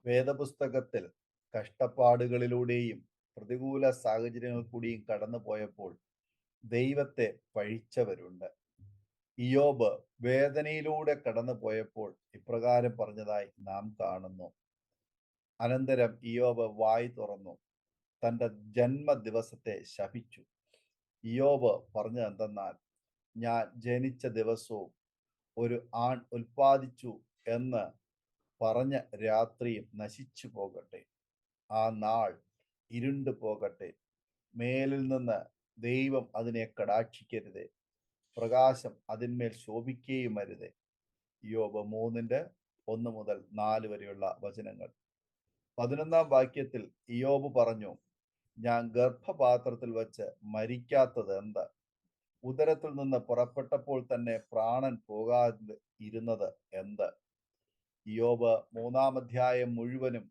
വേദപുസ്തകത്തിൽ കഷ്ടപ്പാടുകളിലൂടെയും പ്രതികൂല സാഹചര്യങ്ങൾ കൂടിയും കടന്നു പോയപ്പോൾ ദൈവത്തെ പഴിച്ചവരുണ്ട്. ഇയ്യോബ് വേദനയിലൂടെ കടന്നു പോയപ്പോൾ ഇപ്രകാരം പറഞ്ഞതായി നാം കാണുന്നു. അനന്തരം ഇയ്യോബ് വായ് തുറന്നു തന്റെ ജന്മദിവസത്തെ ശപിച്ചു. ഇയ്യോബ് പറഞ്ഞത് എന്തെന്നാൽ, ഞാൻ ജനിച്ച ദിവസവും ഒരു ആൺ ഉൽപ്പാദിച്ചു എന്ന് പറഞ്ഞ രാത്രിയും നശിച്ചു പോകട്ടെ. ആ നാൾ ഇരുണ്ടു പോകട്ടെ. മേലിൽ നിന്ന് ദൈവം അതിനെ കടാക്ഷിക്കരുതേ. പ്രകാശം അതിന്മേൽ ശോഭിക്കുകയും അരുതേ. യോബ് 3:1-4 വരെയുള്ള വചനങ്ങൾ. 11-ാം വാക്യത്തിൽ ഇയ്യോബ് പറഞ്ഞു, ഞാൻ ഗർഭപാത്രത്തിൽ വച്ച് മരിക്കാത്തത് എന്ത്? ഉദരത്തിൽ നിന്ന് പുറപ്പെട്ടപ്പോൾ തന്നെ പ്രാണൻ പോകാതെ ഇരുന്നത് എന്ത്? ഇയ്യോബ് 3-ാം അധ്യായം മുഴുവനും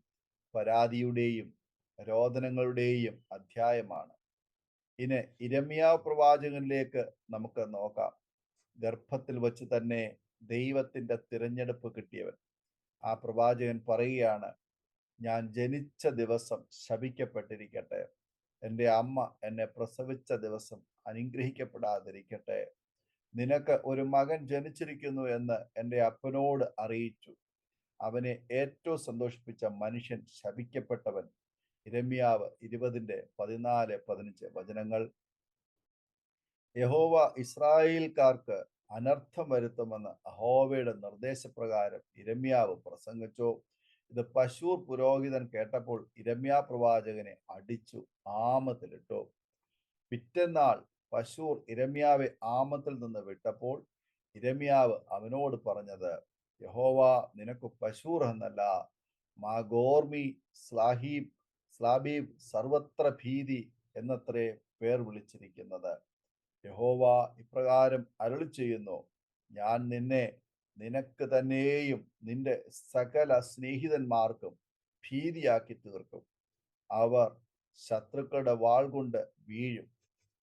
പരാതിയുടെയും രോദനങ്ങളുടെയും അധ്യായമാണ്. ഇനി യിരെമ്യാവ് പ്രവാചകനിലേക്ക് നമുക്ക് നോക്കാം. ഗർഭത്തിൽ വച്ച് തന്നെ ദൈവത്തിന്റെ തിരഞ്ഞെടുപ്പ് കിട്ടിയവൻ. ആ പ്രവാചകൻ പറയുകയാണ്, ഞാൻ ജനിച്ച ദിവസം ശപിക്കപ്പെട്ടിരിക്കട്ടെ. എൻ്റെ അമ്മ എന്നെ പ്രസവിച്ച ദിവസം അനുഗ്രഹിക്കപ്പെടാതിരിക്കട്ടെ. നിനക്ക് ഒരു മകൻ ജനിച്ചിരിക്കുന്നു എന്ന് എൻ്റെ അപ്പനോട് അറിയിച്ചു. അവനെ ഏറ്റവും സന്തോഷിപ്പിച്ച മനുഷ്യൻ ശപിക്കപ്പെട്ടവൻ. യിരെമ്യാവ് 20:14-15 വചനങ്ങൾ. യഹോവ ഇസ്രായേൽക്കാർക്ക് അനർത്ഥം വരുത്തുമെന്ന് യഹോവയുടെ നിർദ്ദേശപ്രകാരം യിരെമ്യാവ് പ്രസംഗിച്ചു. ഇത് പശൂർ പുരോഹിതൻ കേട്ടപ്പോൾ യിരെമ്യാ പ്രവാചകനെ അടിച്ചു ആമത്തിലിട്ടു. പിറ്റെന്നാൾ പശൂർ യിരെമ്യാവെ ആമത്തിൽ നിന്ന് വിട്ടപ്പോൾ യിരെമ്യാവ് അവനോട് പറഞ്ഞത്, യഹോവ നിനക്ക് പശൂർ എന്നല്ല, മാഗോർമി സ്ലാബീബ് സർവത്ര ഭീതി എന്നത്രേ പേർ വിളിച്ചിരിക്കുന്നത്. യഹോവ ഇപ്രകാരം അരുളി ചെയ്യുന്നു, ഞാൻ നിന്നെ നിനക്ക് തന്നെയും നിന്റെ സകല സ്നേഹിതന്മാർക്കും ഭീതിയാക്കി തീർക്കും. അവർ ശത്രുക്കളുടെ വാൾ കൊണ്ട് വീഴും.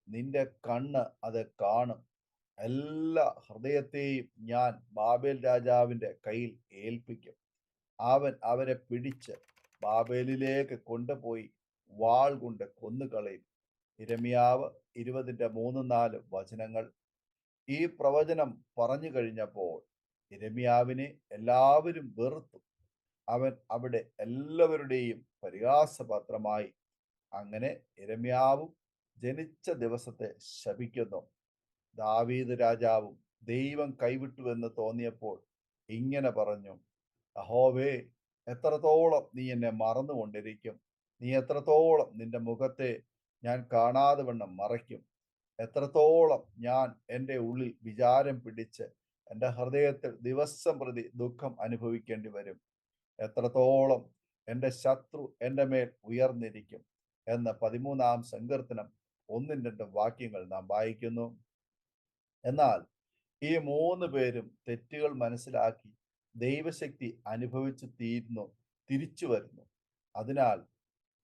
നിന്റെ കണ്ണ് അത് കാണും. എല്ലാ ഹൃദയത്തെയും ഞാൻ ബാബേൽ രാജാവിന്റെ കയ്യിൽ ഏൽപ്പിക്കും. അവൻ അവരെ പിടിച്ച് ബാബേലിലേക്ക് കൊണ്ടുപോയി വാൾ കൊണ്ട് കൊന്നുകളയും. യിരെമ്യാവ് 20:3-4 വചനങ്ങൾ. ഈ പ്രവചനം പറഞ്ഞു കഴിഞ്ഞപ്പോൾ യിരെമ്യാവിനെ എല്ലാവരും വെറുത്തു. അവൻ അവിടെ എല്ലാവരുടെയും പരിഹാസപാത്രമായി. അങ്ങനെ യിരെമ്യാവും ജനിച്ച ദിവസത്തെ ശപിക്കുന്നു. ദാവീദ് രാജാവും ദൈവം കൈവിട്ടുവെന്ന് തോന്നിയപ്പോൾ ഇങ്ങനെ പറഞ്ഞു, യഹോവേ, എത്രത്തോളം നീ എന്നെ മറന്നുകൊണ്ടിരിക്കും? നീ എത്രത്തോളം നിന്റെ മുഖത്തെ ഞാൻ കാണാതെ വണ്ണം മറയ്ക്കും? എത്രത്തോളം ഞാൻ എൻ്റെ ഉള്ളിൽ വിചാരം പിടിച്ച് എൻ്റെ ഹൃദയത്തിൽ ദിവസം പ്രതി ദുഃഖം അനുഭവിക്കേണ്ടി വരും? എത്രത്തോളം എൻ്റെ ശത്രു എൻ്റെ മേൽ ഉയർന്നിരിക്കും എന്ന് 13-ാം സങ്കീർത്തനം 1-2 വാക്യങ്ങൾ നാം വായിക്കുന്നു. എന്നാൽ ഈ 3 പേരും തെറ്റുകൾ മനസ്സിലാക്കി ദൈവശക്തി അനുഭവിച്ചു തിരിച്ചു വരുന്നു. അതിനാൽ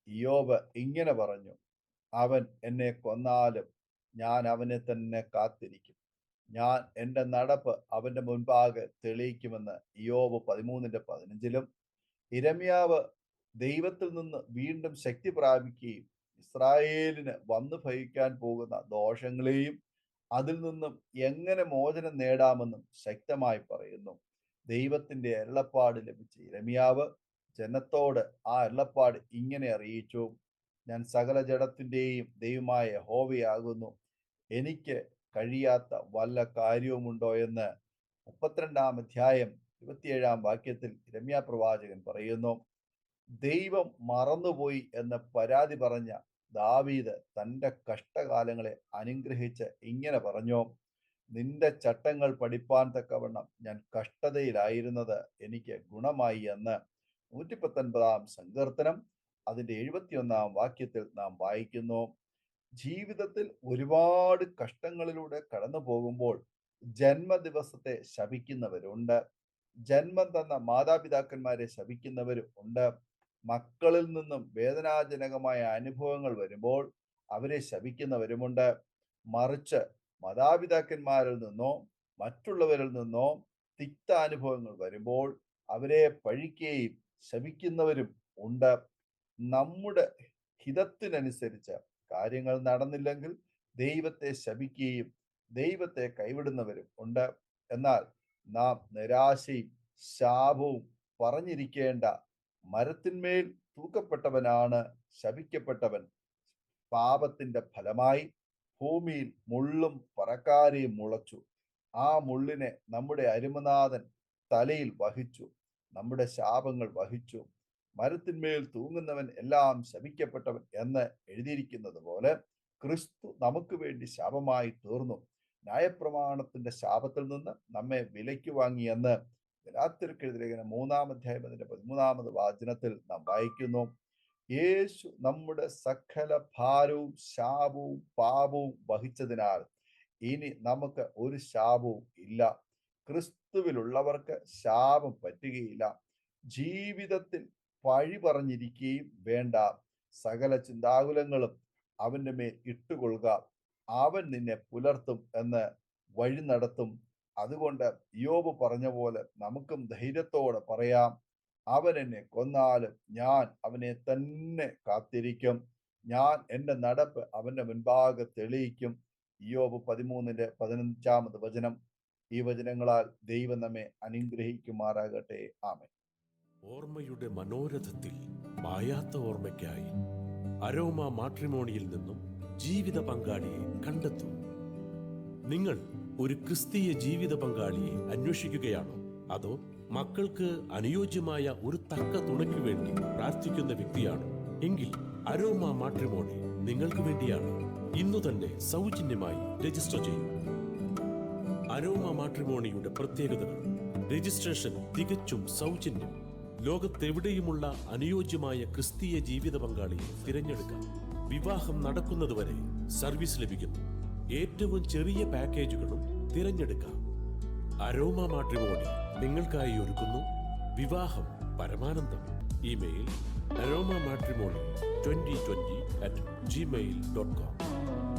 ഇയ്യോബ് ഇങ്ങനെ പറഞ്ഞു, അവൻ എന്നെ കൊന്നാലും ഞാൻ അവനെ തന്നെ കാത്തിരിക്കും. ഞാൻ എൻ്റെ നടപ്പ് അവന്റെ മുൻപാകെ തെളിയിക്കുമെന്ന് ഇയ്യോബ് 13:15-ലും. യിരെമ്യാവ് ദൈവത്തിൽ നിന്ന് വീണ്ടും ശക്തി പ്രാപിക്കുകയും ഇസ്രായേലിന് വന്നു ഭവിക്കാൻ പോകുന്ന ദോഷങ്ങളെയും അതിൽ നിന്നും എങ്ങനെ മോചനം നേടാമെന്നും ശക്തമായി പറയുന്നു. ദൈവത്തിന്റെ അരുളപ്പാട് ലഭിച്ച യിരെമ്യാവ് ജനത്തോട് ആ അരുളപ്പാട് ഇങ്ങനെ അറിയിച്ചു, ഞാൻ സകല ജഡത്തിന്റെയും ദൈവമായ യഹോവയാകുന്നു. എനിക്ക് കഴിയാത്ത വല്ല കാര്യവുമുണ്ടോ എന്ന് 32-ാം അധ്യായം 27-ാം വാക്യത്തിൽ യിരെമ്യാ പ്രവാചകൻ പറയുന്നു. ദൈവം മറന്നുപോയി എന്ന് പരാതി പറഞ്ഞ ദാവീദ് തന്റെ കഷ്ടകാലങ്ങളെ അനുഗ്രഹിച്ച് ഇങ്ങനെ പറഞ്ഞു, നിന്റെ ചട്ടങ്ങൾ പഠിപ്പാൻ തക്കവണ്ണം ഞാൻ കഷ്ടതയിലായിരുന്നത് എനിക്ക് ഗുണമായി എന്ന് 119-ാം സങ്കീർത്തനം അതിന്റെ 71-ാം വാക്യത്തിൽ നാം വായിക്കുന്നു. ജീവിതത്തിൽ ഒരുപാട് കഷ്ടങ്ങളിലൂടെ കടന്നു പോകുമ്പോൾ ജന്മദിവസത്തെ ശപിക്കുന്നവരുണ്ട്. ജന്മം തന്ന മാതാപിതാക്കന്മാരെ ശപിക്കുന്നവരും ഉണ്ട്. മക്കളിൽ നിന്നും വേദനാജനകമായ അനുഭവങ്ങൾ വരുമ്പോൾ അവരെ ശപിക്കുന്നവരുമുണ്ട്. മറിച്ച് മാതാപിതാക്കന്മാരിൽ നിന്നോ മറ്റുള്ളവരിൽ നിന്നോ തിക്ത അനുഭവങ്ങൾ വരുമ്പോൾ അവരെ പഴിക്കുകയും ശപിക്കുന്നവരും ഉണ്ട്. നമ്മുടെ ഹിതത്തിനനുസരിച്ച് കാര്യങ്ങൾ നടന്നില്ലെങ്കിൽ ദൈവത്തെ ശപിക്കുകയും ദൈവത്തെ കൈവിടുന്നവരും ഉണ്ട്. എന്നാൽ നാം നിരാശയും ശാപവും പറഞ്ഞിരിക്കേണ്ട. മരത്തിന്മേൽ തൂക്കപ്പെട്ടവനാണ് ശപിക്കപ്പെട്ടവൻ. പാപത്തിന്റെ ഫലമായി ഭൂമിയിൽ മുള്ളും പറക്കാരയും മുളച്ചു. ആ മുള്ളിനെ നമ്മുടെ അരുമനാഥൻ തലയിൽ വഹിച്ചു, നമ്മുടെ ശാപങ്ങൾ വഹിച്ചു. മരത്തിന്മേൽ തൂങ്ങുന്നവൻ എല്ലാം ശപിക്കപ്പെട്ടവൻ എന്ന് എഴുതിയിരിക്കുന്നത് പോലെ ക്രിസ്തു നമുക്ക് വേണ്ടി ശാപമായി തീർന്നു. ന്യായപ്രമാണത്തിന്റെ ശാപത്തിൽ നിന്ന് നമ്മെ വിലയ്ക്ക് വാങ്ങിയെന്ന് ഗലാത്യർക്കെതിരെ 3-ാം അധ്യായം 13-ാമത് വാചനത്തിൽ നാം വായിക്കുന്നു. യേശു നമ്മുടെ സകല ഭാരവും ശാപവും പാപവും വഹിച്ചതിനാൽ ഇനി നമുക്ക് ഒരു ശാപവും ഇല്ല. ക്രിസ്തുവിലുള്ളവർക്ക് ശാപം പറ്റുകയില്ല. ജീവിതത്തിൽ പഴി പറഞ്ഞിരിക്കുകയും വേണ്ട. സകല ചിന്താകുലങ്ങളും അവന്റെ മേൽ ഇട്ടുകൊള്ളുക. അവൻ നിന്നെ പുലർത്തും എന്ന് വഴി നടത്തും. അതുകൊണ്ട് യോബ് പറഞ്ഞ പോലെ നമുക്കും ധൈര്യത്തോടെ പറയാം, അവൻ എന്നെ കൊന്നാലും ഞാൻ അവനെ തന്നെ കാത്തിരിക്കും. ഞാൻ എൻ്റെ നടപ്പ് അവന്റെ മുൻപാകെ തെളിയിക്കും. യോബ് 13-15 വചനം. ഈ വചനങ്ങളാൽ ദൈവം നമ്മെ അനുഗ്രഹിക്കുമാറാകട്ടെ. ആമേൻ. ഓർമ്മയുടെ മനോരഥത്തിൽ മായാത്ത ഓർമ്മയ്ക്കായി അരോമ മാട്രിമോണിയിൽ നിന്നും ജീവിത പങ്കാളിയെ കണ്ടെത്തൂ. നിങ്ങൾ ഒരു ക്രിസ്തീയ ജീവിത പങ്കാളിയെ അന്വേഷിക്കുകയാണോ? അതോ മക്കൾക്ക് അനുയോജ്യമായ ഒരു തക്ക തുണയ്ക്ക് വേണ്ടി പ്രാർത്ഥിക്കുന്ന വ്യക്തിയാണോ? എങ്കിൽ അരോമ മാട്രിമോണി നിങ്ങൾക്ക് വേണ്ടിയാണ്. ഇന്നു തന്നെ സൗജന്യമായി രജിസ്റ്റർ ചെയ്യൂ. അരോമ മാട്രിമോണിയുടെ പ്രത്യേകതകൾ: രജിസ്ട്രേഷൻ തികച്ചും സൗജന്യം. ലോകത്തെവിടെയുമുള്ള അനുയോജ്യമായ ക്രിസ്തീയ ജീവിത പങ്കാളിയെ തിരഞ്ഞെടുക്കാം. വിവാഹം നടക്കുന്നതുവരെ സർവീസ് ലഭിക്കുന്നു. ഏറ്റവും ചെറിയ പാക്കേജുകളും തിരഞ്ഞെടുക്കാം. അരോമ മാട്രിമോണി നിങ്ങൾക്കായി ഒരുക്കുന്നു വിവാഹം പരമാനന്ദം. Email aroma matrimony2020@gmail.com.